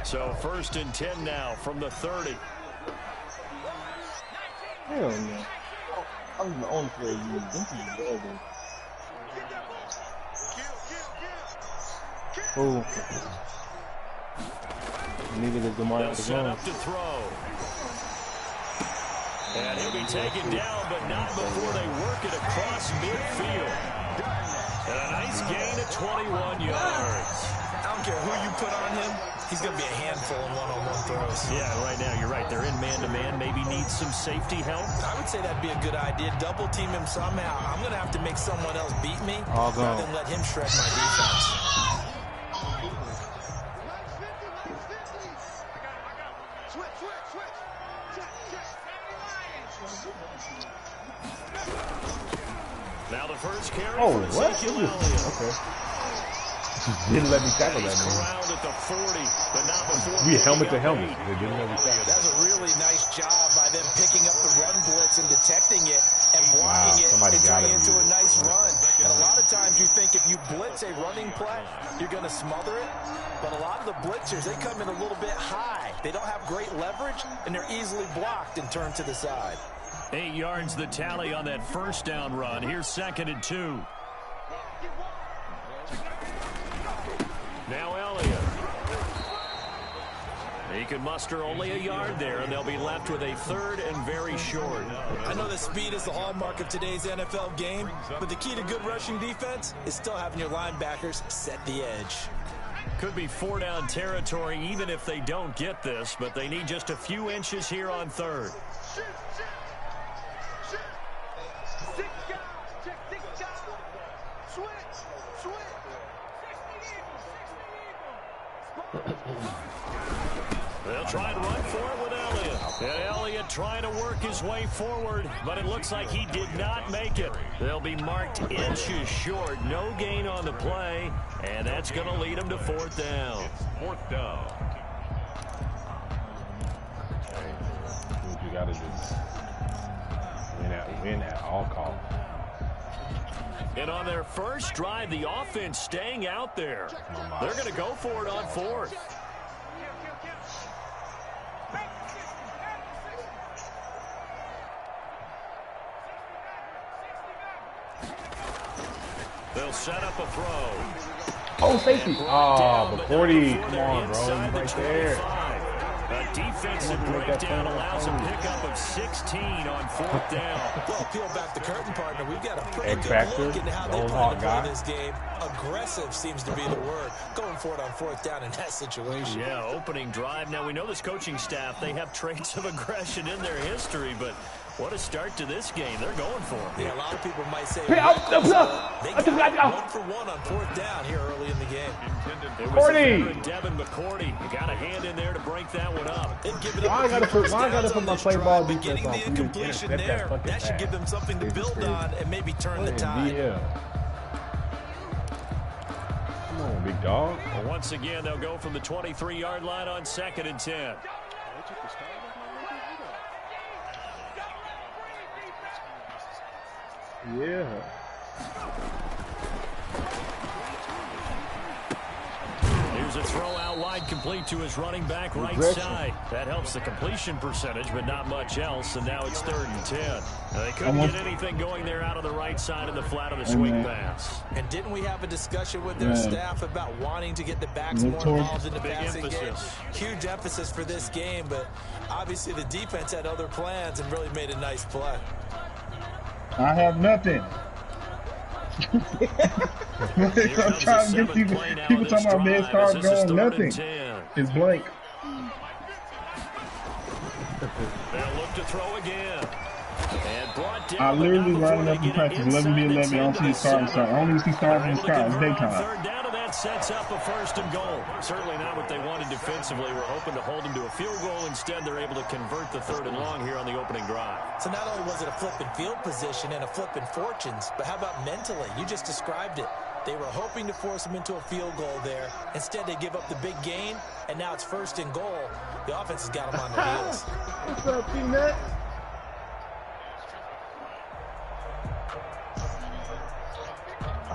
So 1st and 10 now from the 30. Hell no. I'm the only player you think he's Oh. Neither does DeMar. Set up to throw. And he'll be taken down, but not before they work it across midfield. And a nice gain of 21 yards. I don't care who you put on him. He's going to be a handful in one-on-one throws. Yeah, right now, you're right. They're in man-to-man. Maybe needs some safety help. I would say that'd be a good idea. Double team him somehow. I'm going to have to make someone else beat me rather than let him shred my defense. Now the first carry. Oh, what? Okay. Didn't let me tackle that man. Around at the 40, but not before. We helmet to helmet. They didn't let me tackle. That's a really nice job by them picking up the run blitz and detecting it and blocking it and turning it into a nice run. And a lot of times you think if you blitz a running play, you're going to smother it. But a lot of the blitzers, they come in a little bit high. They don't have great leverage, and they're easily blocked and turned to the side. 8 yards the tally on that first down run. Here's 2nd and 2. Now Elliott. He could muster only a yard there, and they'll be left with a 3rd and very short. I know that speed is the hallmark of today's NFL game, but the key to good rushing defense is still having your linebackers set the edge. Could be 4-down territory even if they don't get this, but they need just a few inches here on 3rd. They'll try to run for it with Elliott. And Elliott trying to work his way forward, but it looks like he did not make it. They'll be marked inches short. No gain on the play, and that's going to lead them to 4th down. 4th down. What you got to do? Win at all costs. And on their first drive, the offense staying out there. They're going to go for it on 4th. They'll set up a throw. Oh, safety. Oh, but 40. Come on, bro. He's right there. A defensive breakdown allows a pickup of 16 on 4th down. Well, peel back the curtain, partner. We've got a pretty good look into how they plan to play this game. Aggressive seems to be the word. Going for it on 4th down in that situation. Yeah, opening drive. Now, we know this coaching staff, they have traits of aggression in their history, but what a start to this game. They're going for it. Yeah, a lot of people might say they got 1-for-1 on 4th down here early in the game. It was Devin McCourty. You got a hand in there to break that one up. Why I gotta put my play ball defense on? The incompletion there, that should give them something to build on and maybe turn the tide. Come on, big dog. Well, once again, they'll go from the 23-yard line on 2nd and 10. Yeah. Here's a throw out wide, complete to his running back right side. That helps the completion percentage, but not much else, and now it's 3rd and 10. They couldn't get anything going there out of the right side of the flat of the swing pass. And didn't we have a discussion with their staff about wanting to get the backs more involved in the passing game? Huge emphasis for this game, but obviously the defense had other plans and really made a nice play. I have nothing. I'm trying to get people talking about man start going nothing. It's blank. They'll look to throw again. And brought down. I literally lining up the practice 11v11. I don't see starting. I don't even see starting from the sky. It's daytime. Third down, and that sets up a 1st and goal. Certainly not what they wanted defensively. We're hoping to hold them to a field goal. Instead, they're able to convert the 3rd and long here on the opening drive. So not only was it a flipping field position and a flipping fortunes, but how about mentally? You just described it. They were hoping to force them into a field goal there. Instead, they give up the big gain, and now it's 1st and goal. The offense has got them on their heels. What's up, Peanut?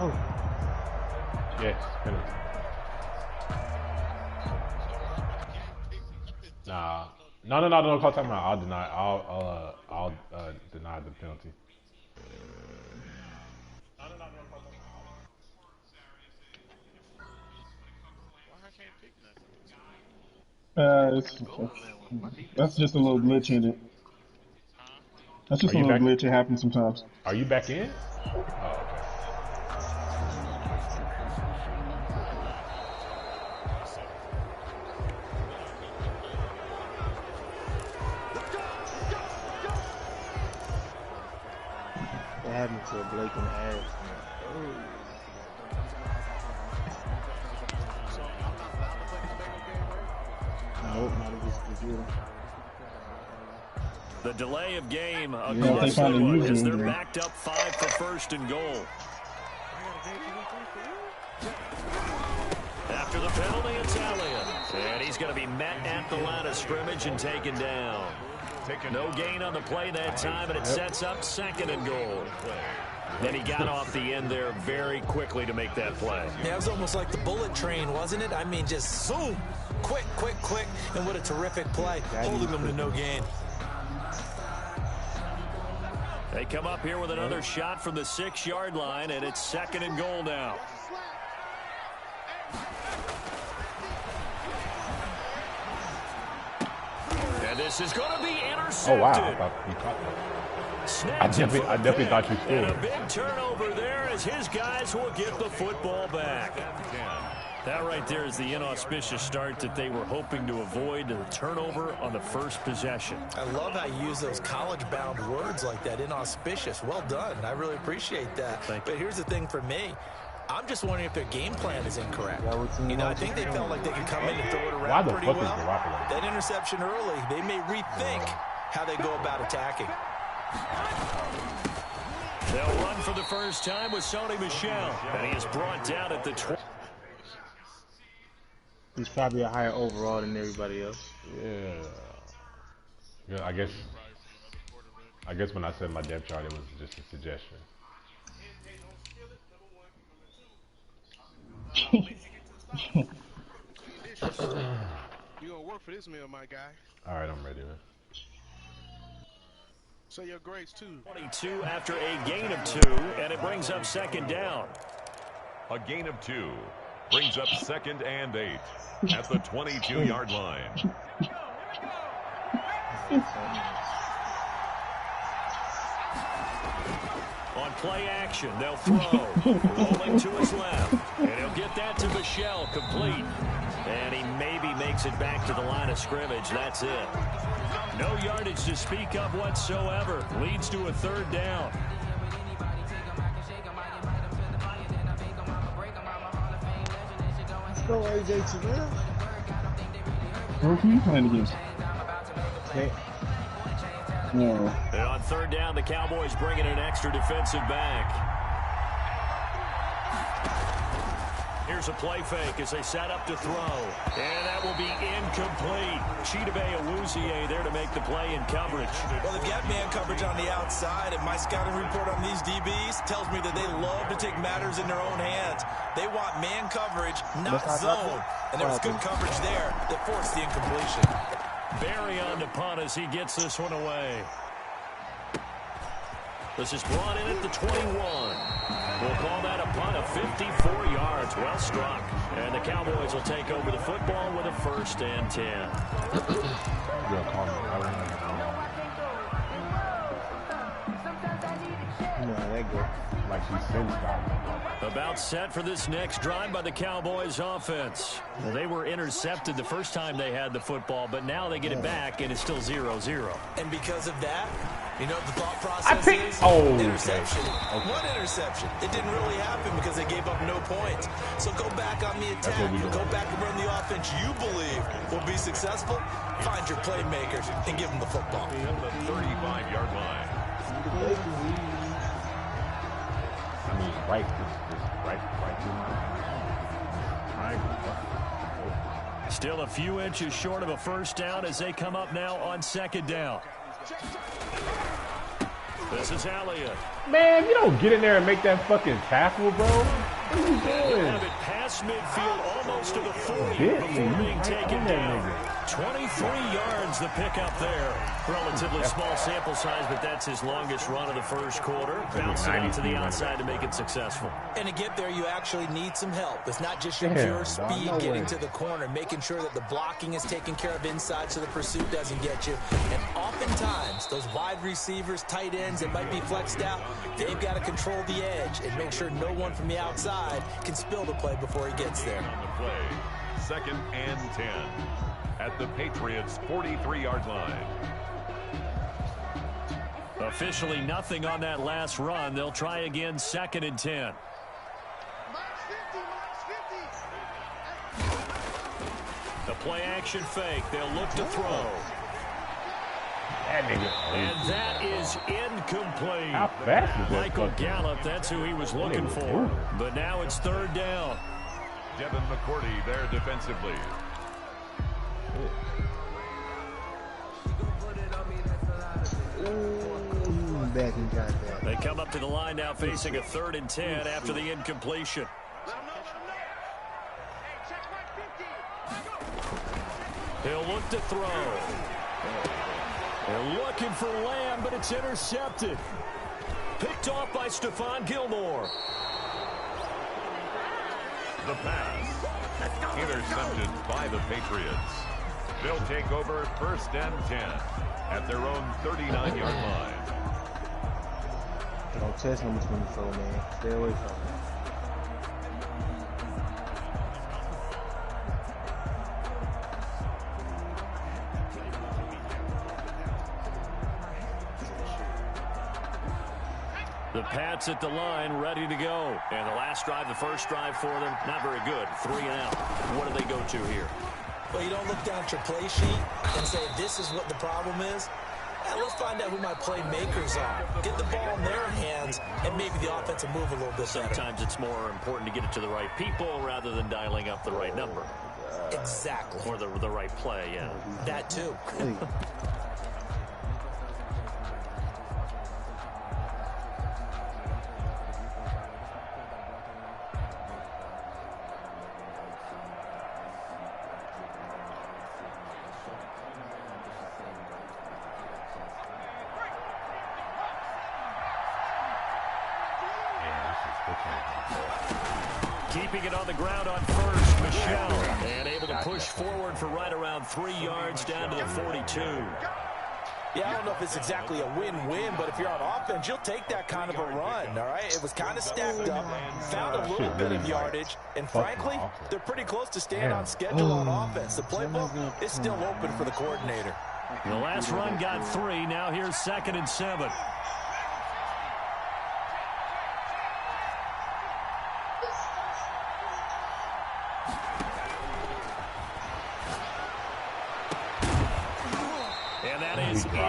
Oh. Yes, penalty. Nah. No, call timeout. I'll deny. I'll deny the penalty. That's just a little glitch in it. That's just a little glitch. It happens sometimes. Are you back in? Oh, okay. That happened to Blake in the ass. Nope, not against the computer. The delay of game, a costly one, as they're backed up 5 for first and goal. After the penalty, it's Elliott. And he's going to be met at the line of scrimmage and taken down. No gain on the play that time, and it sets up second and goal. Then he got off the end there very quickly to make that play. Yeah, it was almost like the bullet train, wasn't it? I mean, just zoom, quick, and what a terrific play, holding them to no gain. They come up here with another shot from the 6-yard line, and it's second and goal now. And this is going to be intercepted. Oh, wow. I thought you caught that. I definitely thought you scored. And a big turnover there as his guys will get the football back. That right there is the inauspicious start that they were hoping to avoid, the turnover on the first possession. I love how you use those college-bound words like that, inauspicious. Well done. I really appreciate that. But here's the thing for me. I'm just wondering if their game plan is incorrect. You know, I think they felt like they could come in and throw it around pretty well. That interception early, they may rethink how they go about attacking. They'll run for the first time with Sony Michel, and he is brought down at the 20. He's probably a higher overall than everybody else. Yeah, I guess when I said my depth chart, it was just a suggestion. You gonna work for this meal, my guy. All right, I'm ready, man. Say your grades too. 22 after a gain of 2, and it brings up second down. A gain of 2 brings up second and 8 at the 22-yard line. On play action, they'll throw. Rolling to his left. And he'll get that to Michel, complete. And he maybe makes it back to the line of scrimmage. That's it. No yardage to speak of whatsoever. Leads to a third down. Let's go, AJ Terrell. Who are you playing against? No. And on third down, the Cowboys bring in an extra defensive back. Here's a play fake as they set up to throw. And that will be incomplete. Chidobe Awuzie there to make the play in coverage. Well, they've got man coverage on the outside, and my scouting report on these DBs tells me that they love to take matters in their own hands. They want man coverage, not zone. And there was good coverage there that forced the incompletion. Barry on the punt as he gets this one away. This is brought in at the 21. We'll call that a punt of 54 yards. Well struck. And the Cowboys will take over the football with a 1st and 10. Like she said, About set for this next drive by the Cowboys offense. They were intercepted the first time they had the football, but now they get it back, and it's still 0-0. And because of that, you know what the thought process is? Interception. Okay. One interception. It didn't really happen because they gave up no points. So go back on the attack. Go back and run the offense you believe will be successful. Find your playmakers and give them the football. At the 35-yard line. I mean, right. Still a few inches short of a 1st down as they come up now on 2nd down. This is Elliott. Man, you don't get in there and make that fucking tackle, bro. What are you doing? Have it past midfield, almost to the 40 before being taken down. 23 yards the pickup there. Relatively small sample size, but that's his longest run of the first quarter. Bouncing out to the outside to make it successful. And to get there, you actually need some help. It's not just your pure speed getting to the corner, making sure that the blocking is taken care of inside so the pursuit doesn't get you. And oftentimes, those wide receivers, tight ends that might be flexed out, they've got to control the edge and make sure no one from the outside can spill the play before he gets there. On the play, 2nd and 10 at the Patriots' 43-yard line. Officially nothing on that last run. They'll try again, 2nd and 10. The play action fake. They'll look to throw. And that is incomplete. How fast is that? Michael Gallup, that's who he was looking for. But now it's 3rd down. Devin McCourty there defensively. Back and got that. They come up to the line now facing a 3rd and 10 after the incompletion. He'll look to throw. They're looking for Lamb, but it's intercepted. Picked off by Stephon Gilmore. The pass. Intercepted by the Patriots. They'll take over 1st and 10 at their own 39-yard line. Don't test number 24, man. Stay away from it. The Pats at the line, ready to go. And the last drive, the first drive for them, not very good. 3 and out. What do they go to here? Well, you don't look down at your play sheet and say, this is what the problem is. Let's find out who my playmakers are. Get the ball in their hands, and maybe the offense will move a little bit better. Sometimes it's more important to get it to the right people rather than dialing up the right number. Exactly. Or the right play, yeah. That too. Keeping it on the ground on first, Michelle. And able to push forward for right around 3 yards down to the 42. Yeah, I don't know if it's exactly a win-win, but if you're on offense, you'll take that kind of a run, all right? It was kind of stacked up, found a little bit of yardage, and frankly, they're pretty close to staying on schedule on offense. The playbook is still open for the coordinator. The last run got 3. Now here's 2nd and 7.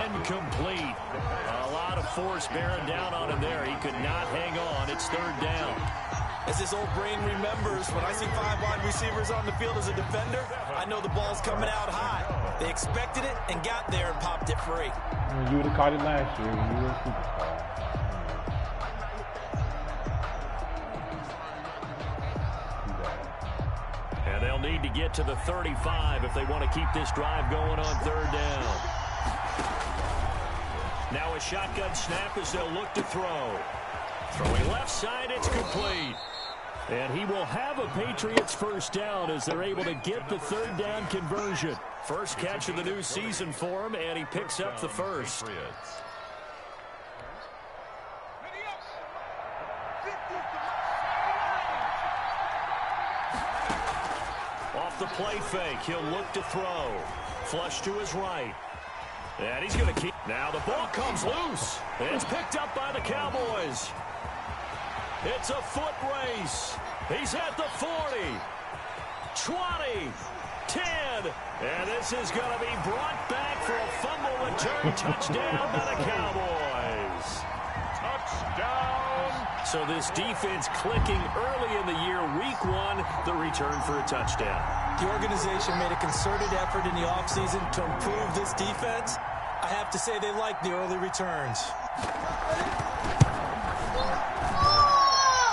Incomplete. A lot of force bearing down on him there. He could not hang on. It's 3rd down. As his old brain remembers, when I see 5 wide receivers on the field as a defender, I know the ball's coming out high. They expected it and got there and popped it free. You would have caught it last year when you were a superstar. And they'll need to get to the 35 if they want to keep this drive going on 3rd down. Now a shotgun snap as they'll look to throw. Throwing left side, it's complete. And he will have a Patriots first down as they're able to get the 3rd down conversion. First catch of the new season for him, and he picks up the first. Off the play fake, he'll look to throw. Flush to his right. And he's going to keep. Now the ball comes loose. It's picked up by the Cowboys. It's a foot race. He's at the 40, 20, 10. And this is going to be brought back for a fumble return touchdown by the Cowboys. Touchdown. So this defense clicking early in the year, week 1, the return for a touchdown. The organization made a concerted effort in the offseason to improve this defense, I have to say they like the early returns.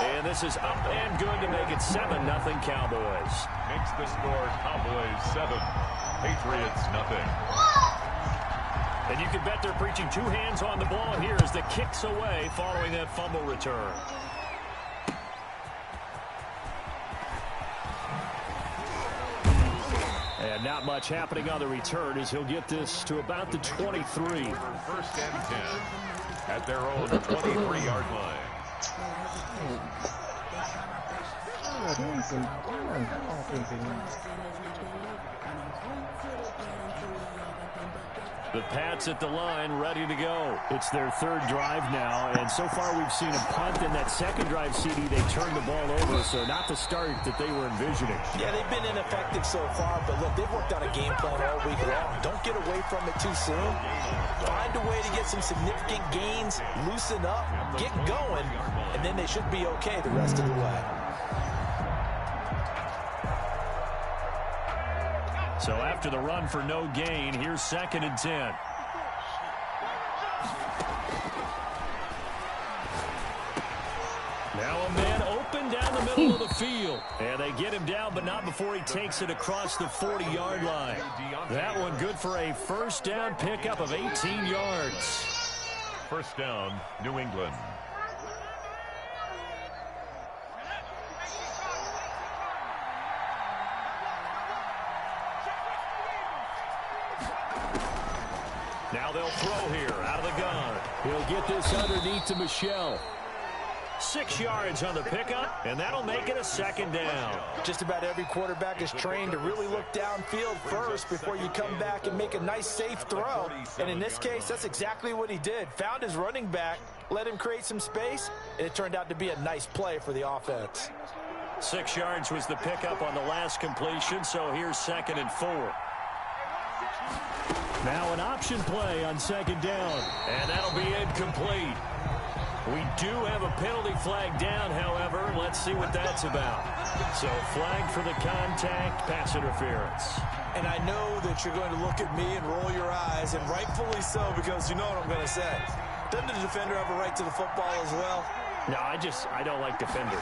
And this is up and good to make it 7-0 Cowboys. Makes the score Cowboys 7, Patriots nothing. And you can bet they're preaching two hands on the ball here as the kicks away following that fumble return. And not much happening on the return as he'll get this to about the 23. First and 10 at their own 23-yard line. The Pats at the line, ready to go. It's their third drive now, and so far we've seen a punt. In that second drive, CD, they turned the ball over, so not the start that they were envisioning. Yeah, they've been ineffective so far, but look, they've worked on a game plan all week long. Don't get away from it too soon. Find a way to get some significant gains, loosen up, get going, and then they should be okay the rest of the way. So after the run for no gain, here's 2nd and 10. Now a man open down the middle of the field. And they get him down, but not before he takes it across the 40-yard line. That one good for a first down pickup of 18 yards. First down, New England. Now they'll throw here out of the gun. He'll get this underneath to Michel. 6 yards on the pickup, and that'll make it a 2nd down. Just about every quarterback is trained to really look downfield first before you come back and make a nice, safe throw. And in this case, that's exactly what he did. Found his running back, let him create some space, and it turned out to be a nice play for the offense. 6 yards was the pickup on the last completion, so here's 2nd and 4. Now an option play on 2nd down, and that'll be incomplete. We do have a penalty flag down, however. Let's see what that's about. So flag for the contact, pass interference. And I know that you're going to look at me and roll your eyes, and rightfully so, because you know what I'm going to say. Doesn't the defender have a right to the football as well? No, I don't like defenders.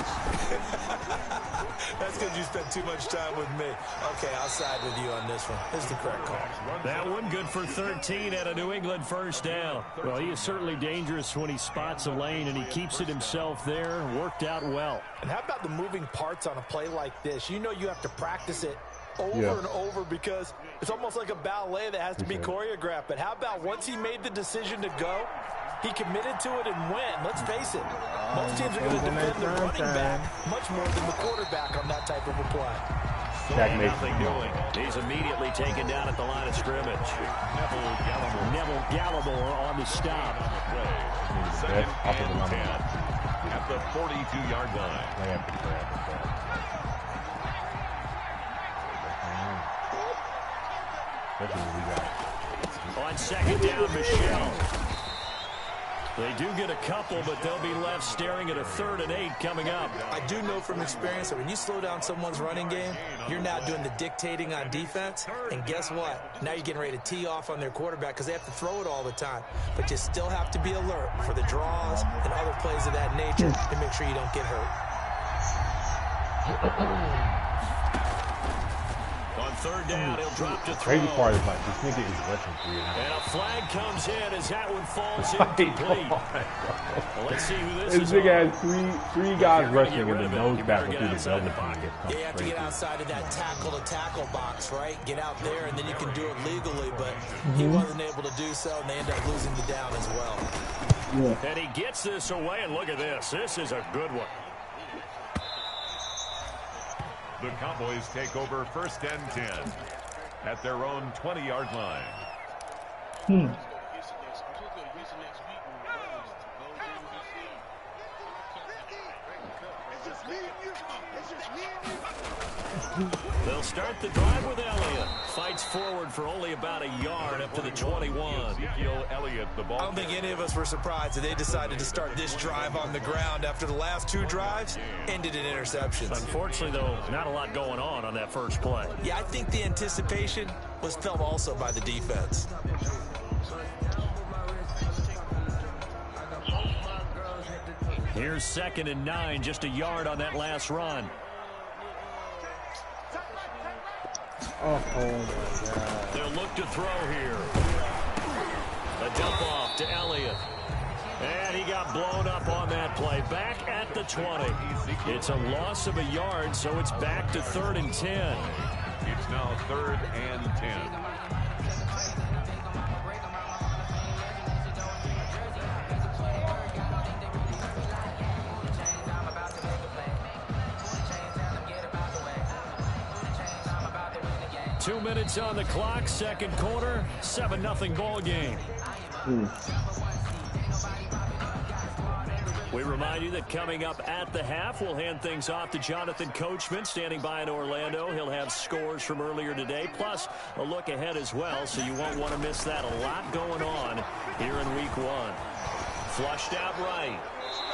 That's because you spent too much time with me. Okay, I'll side with you on this one. This is the correct call. That one good for 13 at a New England first down. Well, he is certainly dangerous when he spots a lane, and he keeps it himself there. Worked out well. And how about the moving parts on a play like this? You know you have to practice it over and over because it's almost like a ballet that has to be choreographed. But how about once he made the decision to go, he committed to it and went. Let's face it, most teams are going to defend the running back much more than the quarterback on that type of a play. Nothing doing. He's immediately taken down at the line of scrimmage. Neville Gallimore on the stop. Second and 10 at the 42-yard line. On 2nd down, Michel. They do get a couple, but they'll be left staring at a 3rd and 8 coming up. I do know from experience that when you slow down someone's running game, you're now doing the dictating on defense. And guess what? Now you're getting ready to tee off on their quarterback because they have to throw it all the time. But you still have to be alert for the draws and other plays of that nature to make sure you don't get hurt. On 3rd down, he'll drop to throw. Crazy part is like this nigga is rushing 3 and And a flag comes in as that one falls incomplete. Well, let's see who this is. This nigga has three guys rushing and the nose back through the double team. You have to get outside of that tackle-to-tackle box, right? Get out there, and then you can do it legally, but he wasn't able to do so, and they end up losing the down as well. And he gets this away, and look at this. This is a good one. The Cowboys take over 1st and 10 at their own 20-yard line. They'll start the drive with Elliott. Fights forward for only about a yard up to the 21. Elliott, the ball. I don't think any of us were surprised that they decided to start this drive on the ground after the last 2 drives ended in interceptions. Unfortunately, though, not a lot going on that first play. Yeah, I think the anticipation was felt also by the defense. Here's 2nd and 9, just a yard on that last run. Oh my God. They'll look to throw here. A dump off to Elliott. And he got blown up on that play. Back at the 20. It's a loss of a yard, so it's back to 3rd and 10. It's now 3rd and 10. 2 minutes on the clock, 2nd quarter, 7-0 ball game. We remind you that coming up at the half, we'll hand things off to Jonathan Coachman, standing by in Orlando. He'll have scores from earlier today, plus a look ahead as well, so you won't want to miss that. A lot going on here in week 1. Flushed out right.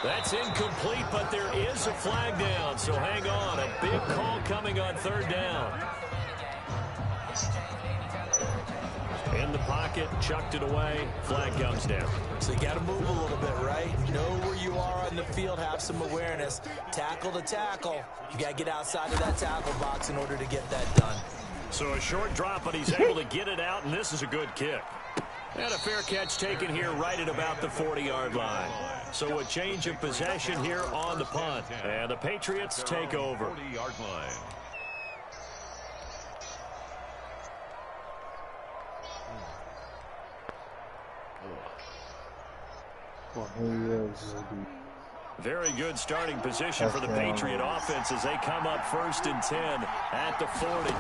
That's incomplete, but there is a flag down, so hang on. A big call coming on 3rd down. In the pocket, chucked it away, flag comes down. So you got to move a little bit, right? Know where you are on the field, have some awareness. Tackle to tackle. You got to get outside of that tackle box in order to get that done. So a short drop, but he's able to get it out, and this is a good kick. And a fair catch taken here right at about the 40-yard line. So a change of possession here on the punt. And the Patriots take over. 40-yard line. Very good starting position for the Patriot offense as they come up 1st and 10 at the 40.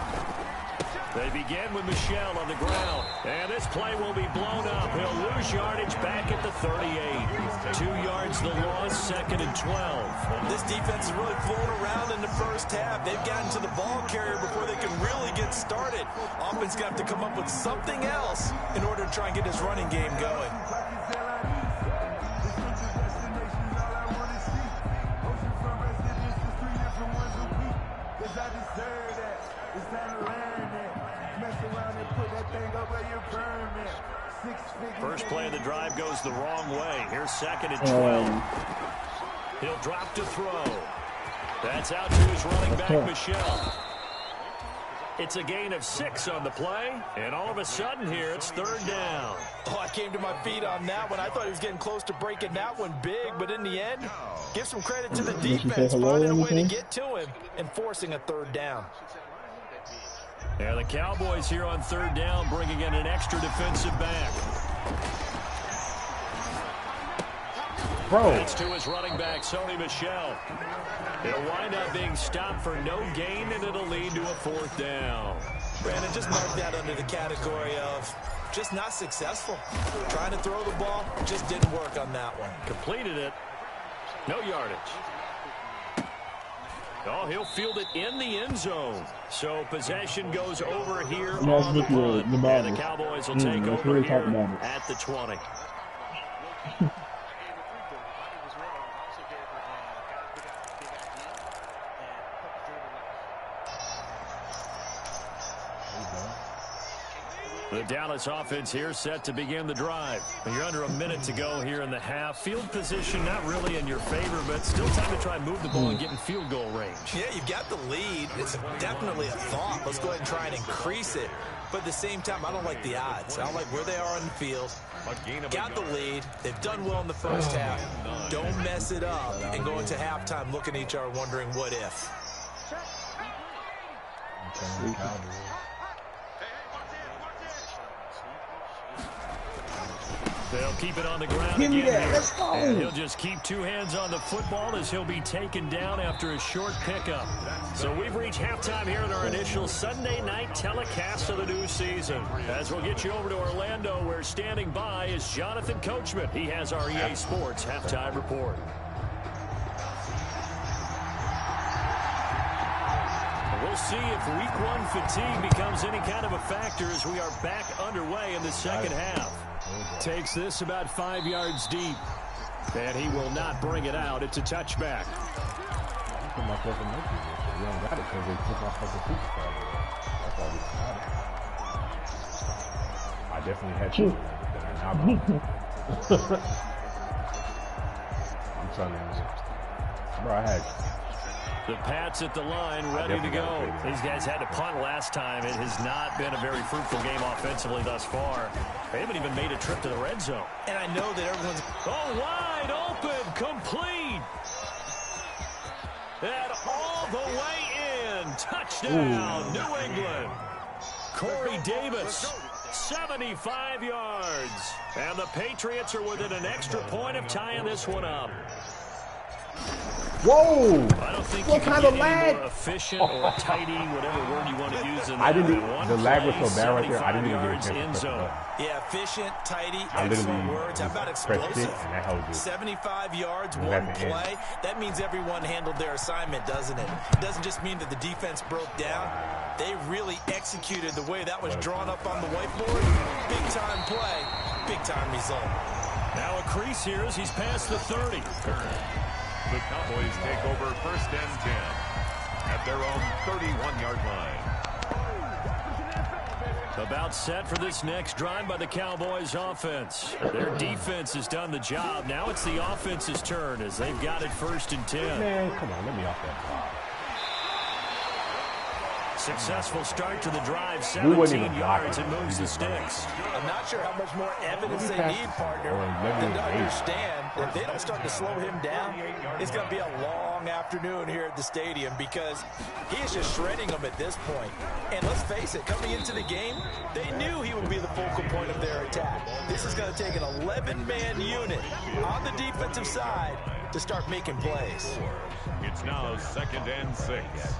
They begin with Michel on the ground, and this play will be blown up. He'll lose yardage back at the 38. 2 yards the loss, 2nd and 12. This defense is really flown around in the first half. They've gotten to the ball carrier before they can really get started. Offense got to come up with something else in order to try and get his running game going. First play of the drive goes the wrong way. Here's 2nd and 12. He'll drop to throw. That's out to his running back, Michel. It's a gain of 6 on the play, and all of a sudden here, it's 3rd down. Oh, I came to my feet on that one. I thought he was getting close to breaking that one big, but in the end, give some credit to the defense, finding a way to get to him and forcing a 3rd down. Yeah, the Cowboys here on 3rd down, bringing in an extra defensive back. That's to his running back, Sony Michel. It'll wind up being stopped for no gain, and it'll lead to a 4th down. Brandon, just mark that under the category of just not successful. Trying to throw the ball, just didn't work on that one. Completed it. No yardage. Oh, he'll field it in the end zone. So possession goes over here on the punt. And the Cowboys will take over here at the 20. The Dallas offense here set to begin the drive. You're under a minute to go here in the half. Field position not really in your favor, but still time to try and move the ball and get in field goal range. Yeah, you've got the lead. It's definitely a thought. Let's go ahead and try and increase it. But at the same time, I don't like the odds. I don't like where they are on the field. Got the lead. They've done well in the first half. Don't mess it up and go into halftime looking at each other wondering what if. They'll keep it on the ground again here. Let's go. And he'll just keep 2 hands on the football as he'll be taken down after a short pickup. So we've reached halftime here in our initial Sunday night telecast of the new season. As we'll get you over to Orlando, where standing by is Jonathan Coachman. He has our EA Sports halftime report. We'll see if week 1 fatigue becomes any kind of a factor as we are back underway in the second half. Takes this about 5 yards deep. And he will not bring it out. It's a touchback. I definitely had you. I'm something. Bro, I had. The Pats at the line, ready to go. These guys had to punt last time. It has not been a very fruitful game offensively thus far. They haven't even made a trip to the red zone. And I know that everyone's... Oh, wide open, complete. And all the way in. Touchdown, New England. Corey Davis, 75 yards. And the Patriots are within an extra point of tying this one up. Whoa! I don't think what you kind can of get any lag? more efficient or tidy, whatever word you want to use in that. I didn't. One The lag was play, so bad right there. I didn't even get a 75 chance yards to in zone. Yeah, efficient, tidy, I excellent words. How about explosive? And that held you. 75 yards, one play. That means everyone handled their assignment, doesn't it? It doesn't just mean that the defense broke down. They really executed the way that was drawn up on the whiteboard. Big-time play, big-time result. Now a crease here as he's past the 30. The Cowboys take over first and 10 at their own 31-yard line. About set for this next drive by the Cowboys offense. Their defense has done the job. Now it's the offense's turn as they've got it first and 10. Man, come on, let me off that block. Successful start to the drive, 17 yards and moves the sticks. I'm not sure how much more evidence they need, partner, than to understand that if they don't start to slow him down, it's going to be a long afternoon here at the stadium because he is just shredding them at this point. And let's face it, coming into the game, they knew he would be the focal point of their attack. This is going to take an 11-man unit on the defensive side to start making plays. It's now 2nd and 6.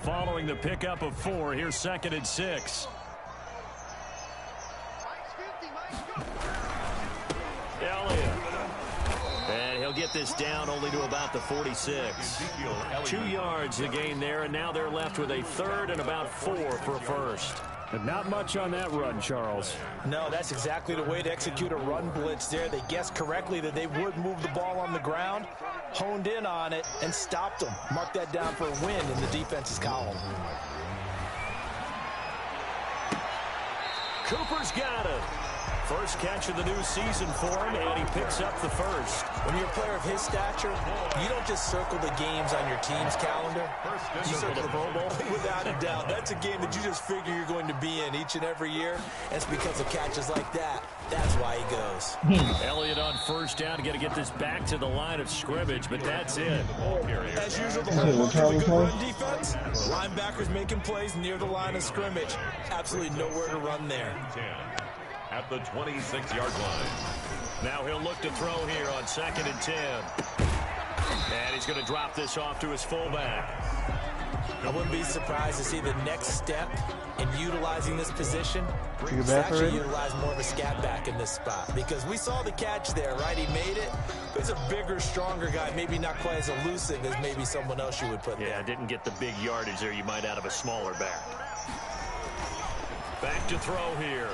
Following the pickup of 4, here's 2nd and 6. Elliott. And he'll get this down only to about the 46. 2 yards to gain there, and now they're left with a 3rd and about 4 for a first. But not much on that run, Charles. No, that's exactly the way to execute a run blitz there. They guessed correctly that they would move the ball on the ground, honed in on it, and stopped them. Mark that down for a win in the defense's column. Cooper's got it. First catch of the new season for him, and he picks up the first. When you're a player of his stature, you don't just circle the games on your team's calendar. You circle the Pro Bowl. Without a doubt. That's a game that you just figure you're going to be in each and every year. And it's because of catches like that. That's why he goes. Elliott on first down. Got to get this back to the line of scrimmage, but that's it. As usual, the hallmark of a good run defense. Linebackers making plays near the line of scrimmage. Absolutely nowhere to run there. At the 26-yard line. Now he'll look to throw here on 2nd and 10. And he's going to drop this off to his fullback. I wouldn't be surprised to see the next step in utilizing this position is actually utilize more of a scat back in this spot. Because we saw the catch there, right? He made it. But he's a bigger, stronger guy, maybe not quite as elusive as maybe someone else you would put there. Yeah, didn't get the big yardage there you might out of a smaller back. Back to throw here.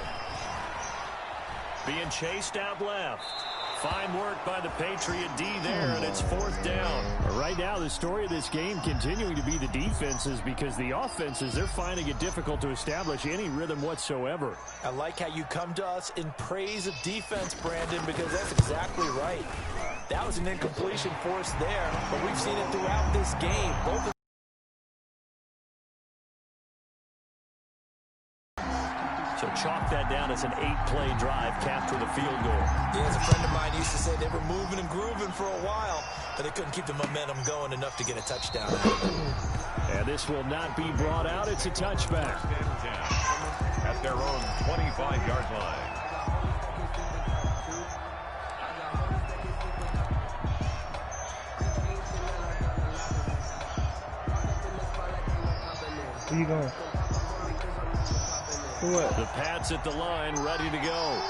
Being chased out left. Fine work by the Patriot D there, and it's 4th down. Right now, the story of this game continuing to be the defenses because the offenses, they're finding it difficult to establish any rhythm whatsoever. I like how you come to us in praise of defense, Brandon, because that's exactly right. That was an incompletion force there, but we've seen it throughout this game. Both So chalk that down as an 8-play drive capped with a field goal. Yeah, as a friend of mine used to say, they were moving and grooving for a while, but they couldn't keep the momentum going enough to get a touchdown. And this will not be brought out. It's a touchback. At their own 25-yard line. Where you going? For what? The Pats at the line, ready to go.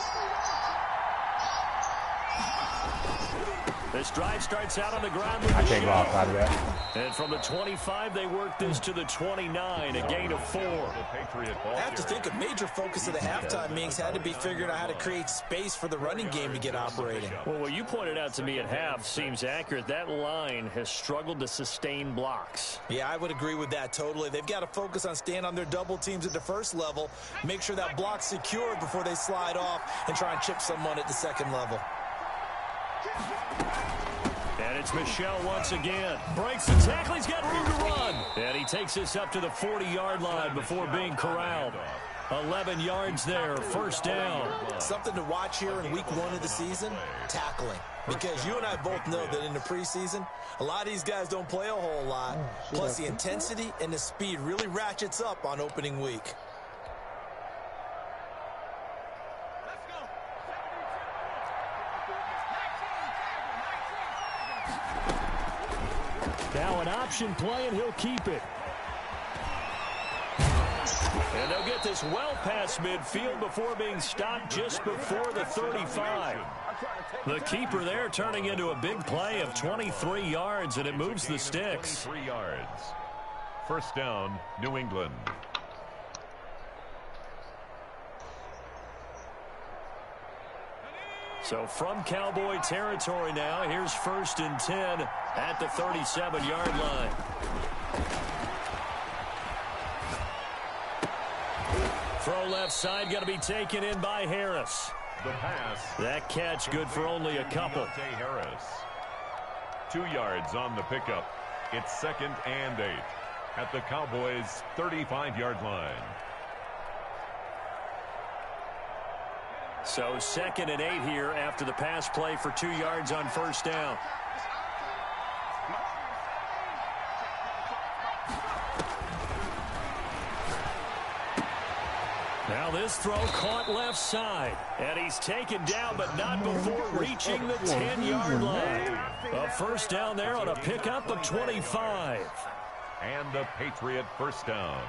This drive starts out on the ground. I can't go outside of that. And from the 25, they work this to the 29, a gain of 4. I have to think a major focus of the halftime meetings had to be figuring out how to create space for the running game to get operating. Well, what you pointed out to me at half seems accurate. That line has struggled to sustain blocks. Yeah, I would agree with that totally. They've got to focus on staying on their double teams at the first level, make sure that block's secured before they slide off and try and chip someone at the second level. And it's Michel once again. Breaks the tackle. He's got room to run. And he takes this up to the 40-yard line before being corralled. 11 yards there, first down. Something to watch here in week 1 of the season, tackling. Because you and I both know that in the preseason, a lot of these guys don't play a whole lot. Plus the intensity and the speed really ratchets up on opening week. Now an option play, and he'll keep it. And they'll get this well past midfield before being stopped just before the 35. The keeper there turning into a big play of 23 yards, and it moves the sticks. 23 yards. First down, New England. So from Cowboy territory now, here's 1st and 10 at the 37-yard line. Throw left side, going to be taken in by Harris. The pass. That catch good for only a couple. Harris. 2 yards on the pickup. It's 2nd and 8 at the Cowboys' 35-yard line. So 2nd and 8 here after the pass play for 2 yards on first down. Now this throw caught left side. And he's taken down, but not before reaching the 10-yard line. A first down there on a pickup of 25. And the Patriot first down.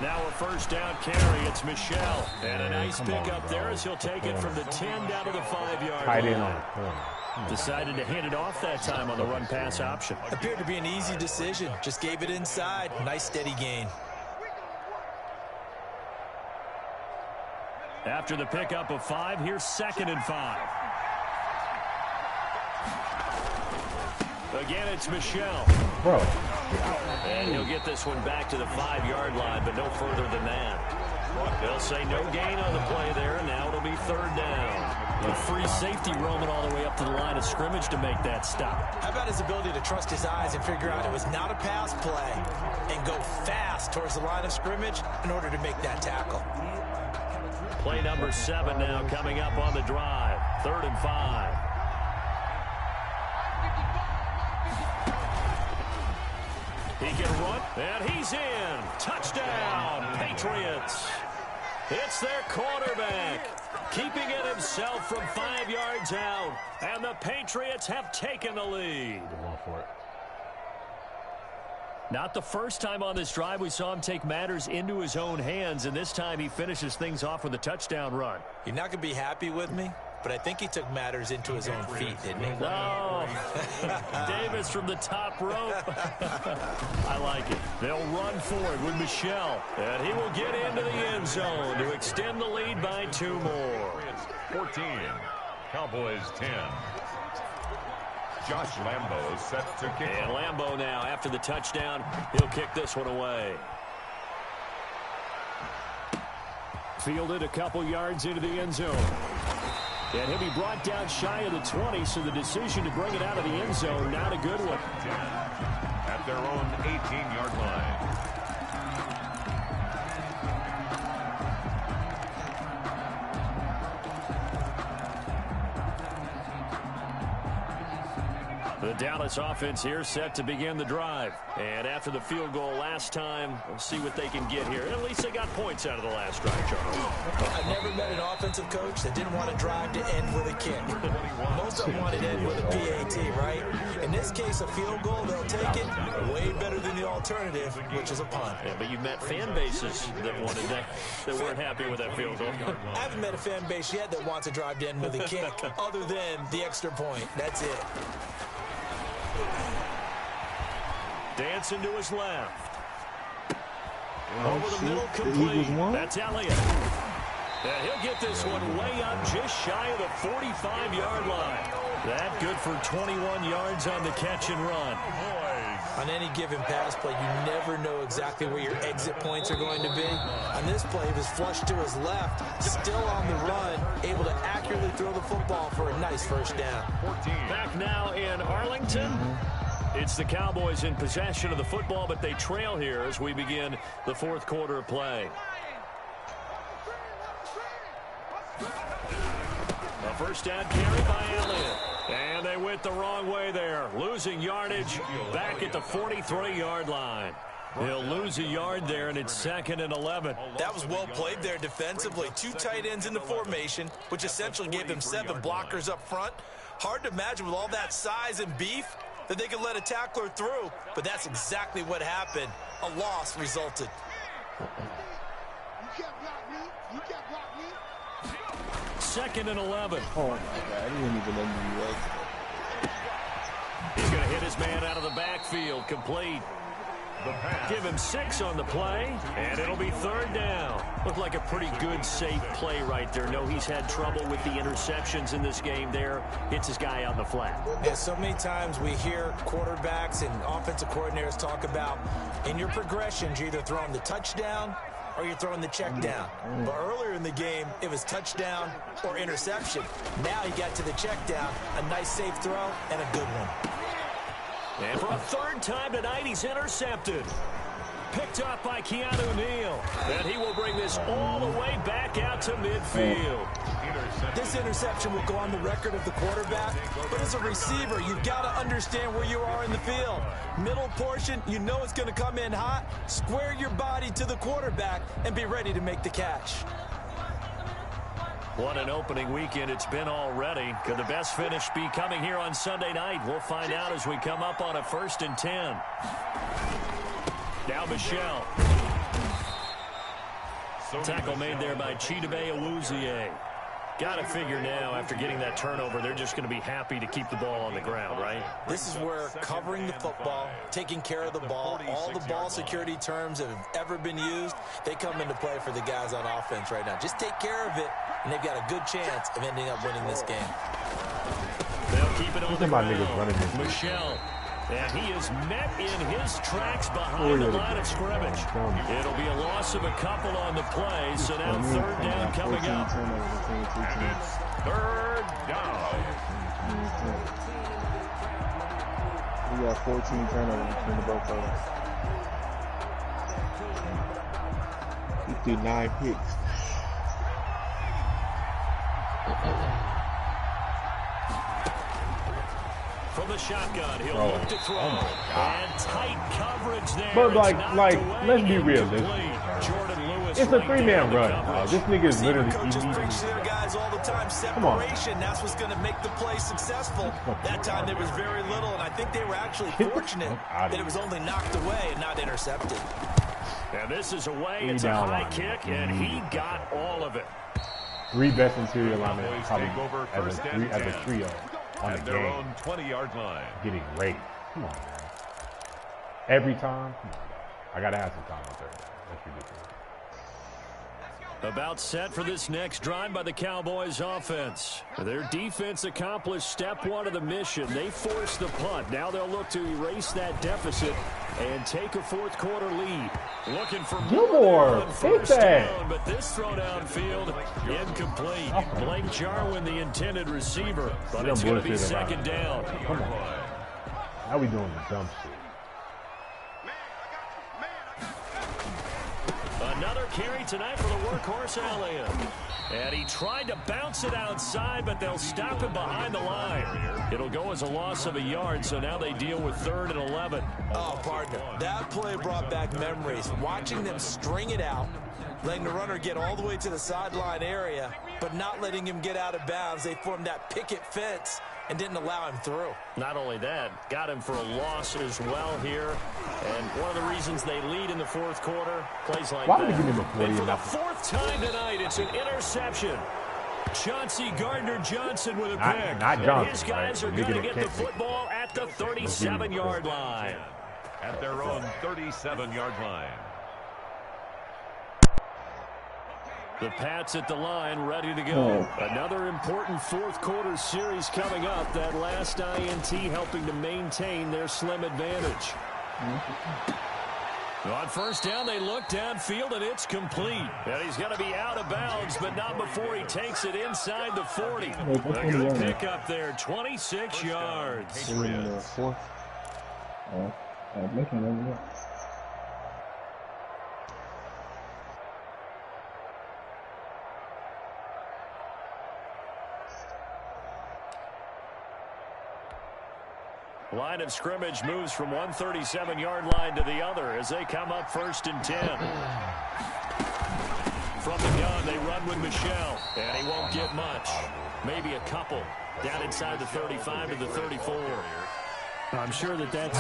Now a first down carry. It's Michel. And a nice pickup there as he'll take it from the 10 down to the 5-yard line. Decided to hand it off that time on the run-pass option. Appeared to be an easy decision. Just gave it inside. Nice steady gain. After the pickup of 5, here's 2nd and 5. Again, it's Michel. Bro. And he'll get this one back to the 5-yard line, but no further than that. They'll say no gain on the play there, and now it'll be 3rd down. A free safety roaming all the way up to the line of scrimmage to make that stop. How about his ability to trust his eyes and figure out it was not a pass play and go fast towards the line of scrimmage in order to make that tackle. Play number 7 now coming up on the drive. 3rd and 5. He can run, and he's in. Touchdown, Patriots. It's their quarterback, keeping it himself from 5 yards out, and the Patriots have taken the lead. Not the first time on this drive we saw him take matters into his own hands, and this time he finishes things off with a touchdown run. You're not going to be happy with me, but I think he took matters into his own feet, didn't he? No. Davis from the top rope. I like it. They'll run forward with Michel, and he will get into the end zone to extend the lead by 2 more. 14, Cowboys 10. Josh Lambo set to kick. And Lambo now, after the touchdown, he'll kick this one away. Fielded a couple yards into the end zone. And he'll be brought down shy of the 20, so the decision to bring it out of the end zone, not a good one. At their own 18-yard line. The Dallas offense here set to begin the drive. And after the field goal last time, we'll see what they can get here. At least they got points out of the last drive, Charles. I've never met an offensive coach that didn't want to drive to end with a kick. Most of them wanted to end with a PAT, right? In this case, a field goal, they'll take it way better than the alternative, which is a punt. Yeah, but you've met fan bases that wanted that weren't happy with that field goal. I haven't met a fan base yet that wants to drive to end with a kick, other than the extra point. That's it. Dancing to his left. Over the middle, complete. That's Elliott. And he'll get this one way up just shy of the 45-yard line. That good for 21 yards on the catch and run. On any given pass play, you never know exactly where your exit points are going to be. On this play, he was flushed to his left, still on the run, able to accurately throw the football for a nice first down. Back now in Arlington. It's the Cowboys in possession of the football, but they trail here as we begin the fourth quarter of play. A first down carry by Elliott. And they went the wrong way there, losing yardage back at the 43-yard line. They'll lose a yard there, and it's 2nd and 11. That was well played there defensively. 2 tight ends in the formation, which essentially gave them 7 blockers up front. Hard to imagine with all that size and beef that they could let a tackler through, but that's exactly what happened. A loss resulted. You can't block me. You can't block me. 2nd and 11. Oh my God, I didn't even know who he was. He's going to hit his man out of the backfield, complete. Give him 6 on the play, and it'll be 3rd down. Looked like a pretty good, safe play right there. No, he's had trouble with the interceptions in this game there. Hits his guy out in the flat. Yeah, so many times we hear quarterbacks and offensive coordinators talk about in your progressions, you're either throwing the touchdown or you're throwing the check down. But earlier in the game, it was touchdown or interception. Now he got to the check down, a nice safe throw, and a good one. And for a 3rd time tonight, he's intercepted. Picked up by Keanu Neal. And he will bring this all the way back out to midfield. This interception will go on the record of the quarterback, but as a receiver, you've got to understand where you are in the field. Middle portion, you know it's going to come in hot. Square your body to the quarterback and be ready to make the catch. What an opening weekend it's been already. Could the best finish be coming here on Sunday night? We'll find out as we come up on a 1st and 10. Now Michelle. Tackle made there by Chidobe Awuzie. Got to figure now, after getting that turnover, they're just going to be happy to keep the ball on the ground, right? This is where covering the football, taking care of the ball, all the ball security terms that have ever been used, they come into play for the guys on offense right now. Just take care of it, and they've got a good chance of ending up winning this game. They'll keep it on the ground. Niggas running this. Michelle. And he is met in his tracks behind the line of scrimmage. It'll be a loss of a couple on the play, so now 3rd down coming up. And it's 3rd down. We got 14 turnovers between the both of us. He threw 9 picks. From the shotgun, he'll look to throw. And tight coverage there. But let's be realistic. It's a 3-man run. This nigga is literally Coaches preach to their guys all the time. Separation, that's what's going to make the play successful. That time there was very little, and I think they were actually fortunate that it was only knocked away and not intercepted. And this is away. It's a high kick, and he got all of it. 3 best interior linemen as a trio. On the their game. own 20-yard line. Getting raped. Come on, man. Every time? Come on. I got to have some time on 3rd down. That's ridiculous. About set for this next drive by the Cowboys offense. Their defense accomplished step 1 of the mission. They forced the punt. Now they'll look to erase that deficit and take a 4th quarter lead. Looking for more on 1st down, but this throw downfield incomplete. Blake Jarwin, the intended receiver, but it's going to be 2nd down. Come on. Now we doing the dumb shit. Another carry tonight for the workhorse Elliott. And he tried to bounce it outside, but they'll stop him behind the line. It'll go as a loss of a yard, so now they deal with 3rd and 11. Oh, partner, that play brought back memories. Watching them string it out, letting the runner get all the way to the sideline area, but not letting him get out of bounds. They formed that picket fence and didn't allow him through. Not only that, got him for a loss as well here. And one of the reasons they lead in the 4th quarter, plays like that. And for the 4th time tonight, it's an interception. Chauncey Gardner-Johnson with a pick. Not Johnson. His guys are going to get the football at the 37-yard line. At their own 37-yard line. The Pats at the line, ready to go. Another important 4th quarter series coming up. That last INT helping to maintain their slim advantage. On first down, they look downfield, and it's complete. And he's going to be out of bounds, but not before he takes it inside the 40. A good pickup there, 26 yards. Line of scrimmage moves from 137-yard line to the other as they come up 1st and 10. From the gun, they run with Michelle, and he won't get much. Maybe a couple. Down inside the 35 to the 34. I'm sure that's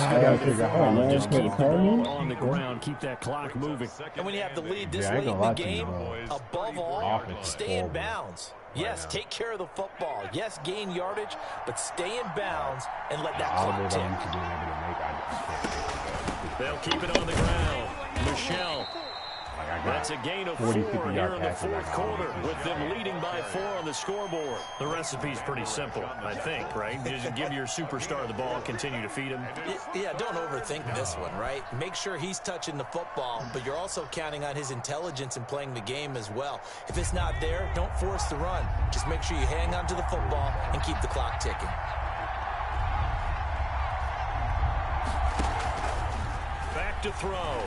just keep the ball on the ground, keep that clock moving. And when you have the lead this late in the game, above all, stay in bounds. Yes, take care of the football. Yes, gain yardage, but stay in bounds and let that clock tick. They'll keep it on the ground. Michelle. That's a gain of 4 here in the 4th quarter, with them leading by 4 on the scoreboard. The recipe's pretty simple, I think, right? Just give your superstar the ball, continue to feed him. Yeah, don't overthink this one, right? Make sure he's touching the football, but you're also counting on his intelligence in playing the game as well. If it's not there, don't force the run. Just make sure you hang on to the football and keep the clock ticking. Back to throw.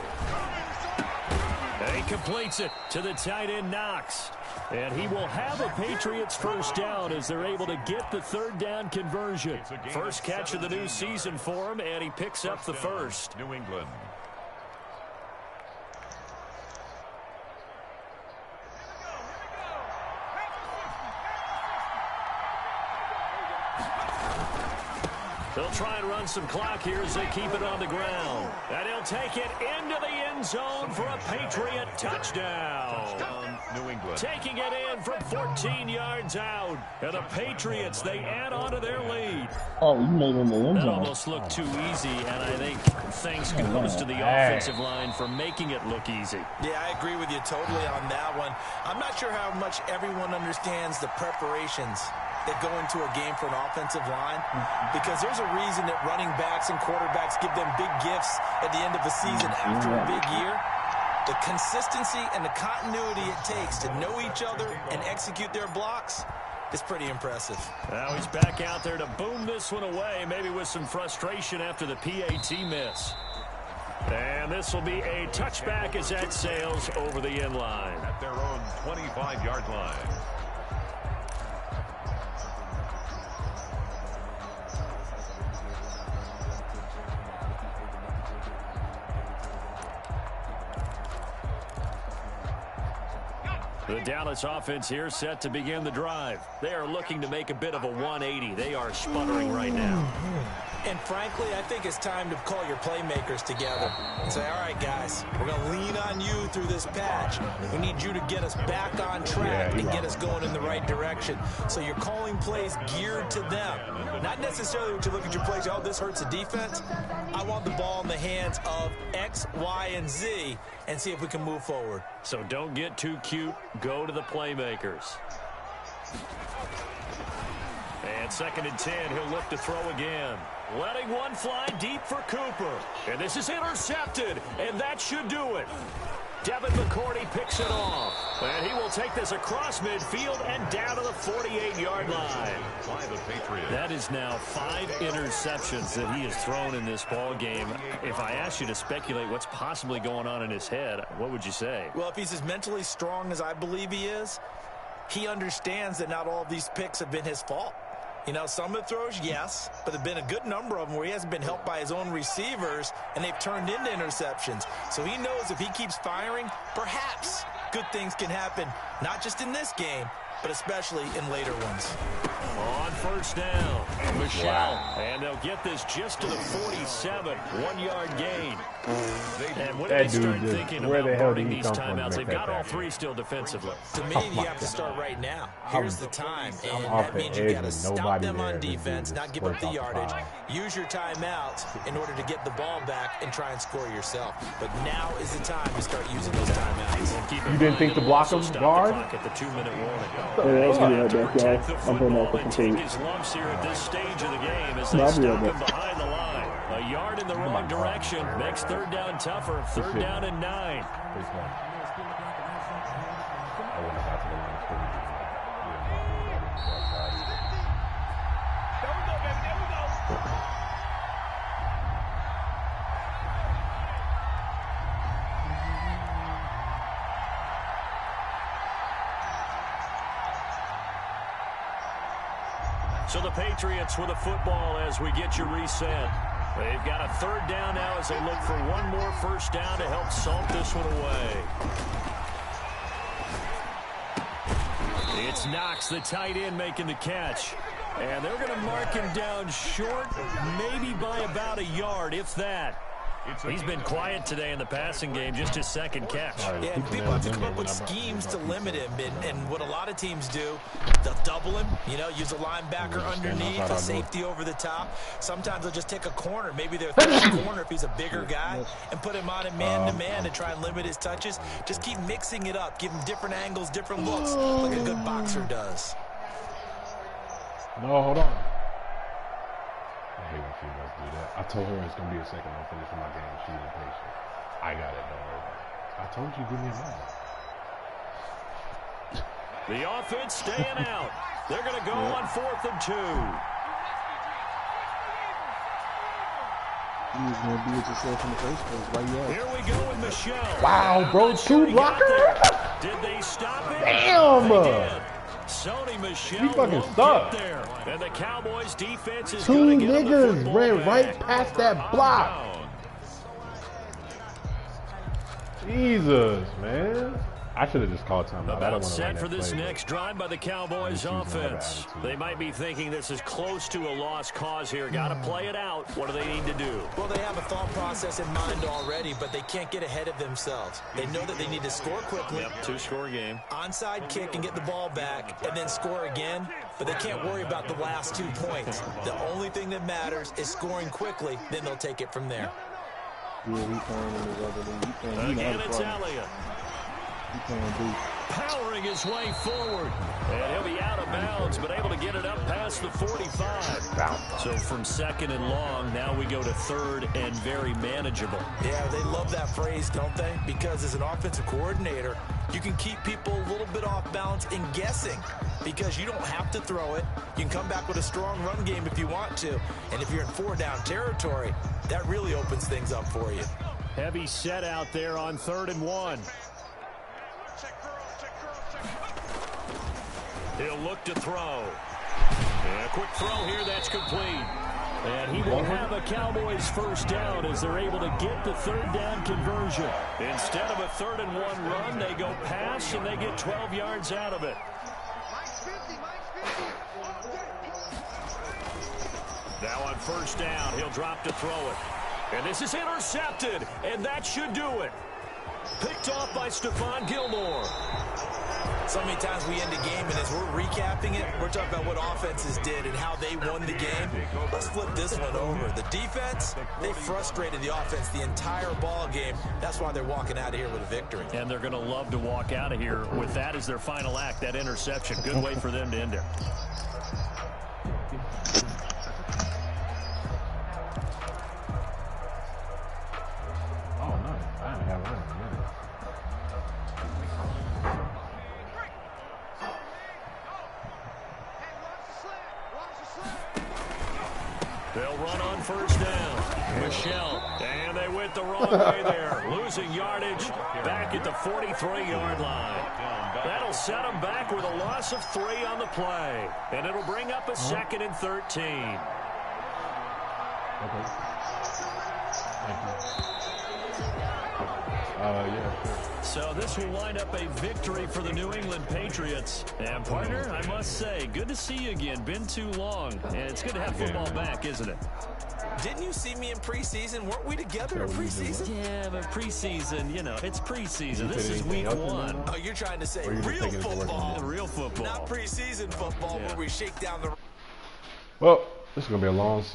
And he completes it to the tight end, Knox. And he will have a Patriots first down as they're able to get the 3rd down conversion. First catch of the new season for him, and he picks up the first. New England. They'll try and run some clock here as they keep it on the ground. And he'll take it into the end zone for a Patriot touchdown. New England. Taking it in from 14 yards out. And the Patriots, they add on to their lead. Oh, you made it in the end That zone. almost looked too easy, and I think thanks goes to the offensive line for making it look easy. Yeah, I agree with you totally on that one. I'm not sure how much everyone understands the preparations that go into a game for an offensive line, because there's a reason that running backs and quarterbacks give them big gifts at the end of the season after a big year. The consistency and the continuity it takes to know each other and execute their blocks is pretty impressive. Now he's back out there to boom this one away, maybe with some frustration after the PAT miss. And this will be a touchback as that sails over the end line. At their own 25-yard line. The Dallas offense here set to begin the drive. They are looking to make a bit of a 180. They are sputtering right now. And frankly, I think it's time to call your playmakers together and say, all right, guys, we're going to lean on you through this patch. We need you to get us back on track and get us going in the right direction. So you're calling plays geared to them. Not necessarily to look at your plays, oh, this hurts the defense. I want the ball in the hands of X, Y, and Z and see if we can move forward. So don't get too cute. Go to the playmakers. And 2nd and 10, he'll look to throw again. Letting one fly deep for Cooper. And this is intercepted, and that should do it. Devin McCourty picks it off. And he will take this across midfield and down to the 48-yard line. By the Patriots. That is now 5 interceptions that he has thrown in this ball game. If I asked you to speculate what's possibly going on in his head, what would you say? Well, if he's as mentally strong as I believe he is, he understands that not all of these picks have been his fault. You know, some of the throws, yes, but there have been a good number of them where he hasn't been helped by his own receivers, and they've turned into interceptions. So he knows if he keeps firing, perhaps good things can happen, not just in this game, but especially in later ones. On first down, Michelle, and they'll get this just to the 47, 1-yard gain. And when they start thinking about burning these timeouts, they've got all 3 still defensively. To me, you have to start right now. Here's the time, and that means you got to stop them on defense, not give up the yardage. Use your timeouts in order to get the ball back and try and score yourself. But now is the time to start using those timeouts. You didn't think to block him, guard? At the 2-minute warning. I'll be right back, guys. I'm going off the Take his lumps here at this stage of the game as they stop him behind the line. A A yard in the wrong direction makes third down tougher. Third down and 9. I wouldn't have got to the line of scrimmage. So the Patriots with a football as we get you reset. They've got a third down now as they look for one more first down to help salt this one away. It's Knox, the tight end, making the catch. And they're going to mark him down short, maybe by about a yard, if that. He's been quiet today in the passing game, just his second catch. Yeah, and people have to come up with schemes to limit him. And what a lot of teams do, they'll double him, use a linebacker underneath, a safety over the top. Sometimes they'll just take a corner, maybe their third corner if he's a bigger guy, and put him on a man-to-man to try and limit his touches. Just keep mixing it up, give him different angles, different looks, like a good boxer does. No, hold on. I hate when females do that. I told her it's going to be a second. I'm finishing my game. She's impatient. I got it. Don't worry about it. I told you, give me a moment. The offense staying out. They're going to go on 4th and 2. You was going to do it yourself in the first place. Why you Here we go with Michelle. Wow, bro. 2 blockers? Did they stop it? Damn. They did. Sony Michelle He fucking won't sucked. get there. And the Cowboys defense is 2 going to get niggas the ran back. right past that block. Jesus, man. I should have just called time out. I don't About want to set for this next drive by the Cowboys offense. They might be thinking this is close to a lost cause here. Got to play it out. What do they need to do? Well, they have a thought process in mind already, but they can't get ahead of themselves. They know that they need to score quickly. Yep, 2-score game. Onside kick and get the ball back, and then score again. But they can't worry about the last 2 points. The only thing that matters is scoring quickly. Then they'll take it from there. Yeah, he playing in his other league. Again, it's Elliott. Powering his way forward. And he'll be out of bounds, but able to get it up past the 45. So from 2nd and long, now we go to 3rd and very manageable. Yeah, they love that phrase, don't they? Because as an offensive coordinator, you can keep people a little bit off balance and guessing because you don't have to throw it. You can come back with a strong run game if you want to. And if you're in 4-down territory, that really opens things up for you. Heavy set out there on 3rd and 1. He'll look to throw. And a quick throw here, that's complete. And he will have a Cowboys first down as they're able to get the 3rd down conversion. Instead of a 3rd and 1 run, they go pass and they get 12 yards out of it. Now on first down, he'll drop to throw it. And this is intercepted, and that should do it. Picked off by Stephon Gilmore. So many times we end a game, and as we're recapping it, we're talking about what offenses did and how they won the game. Let's flip this one over. The defense, they frustrated the offense the entire ball game. That's why they're walking out of here with a victory. And they're going to love to walk out of here with that as their final act, that interception. Good way for them to end it. Oh, nice. I didn't have one. They'll run on first down. Michelle, and they went the wrong way there. Losing yardage back at the 43-yard line. That'll set them back with a loss of 3 on the play. And it'll bring up a 2nd and 13. Okay. Thank you. Yeah, sure. So this will wind up a victory for the New England Patriots. And partner, I must say, good to see you again. Been too long. And it's good to have football back, isn't it? Didn't you see me in preseason? Weren't we together in preseason? Yeah, but preseason, it's preseason. This is week 1. Oh, you're trying to say real football. Real football. Not preseason football where we shake down the... Well, this is going to be a long season.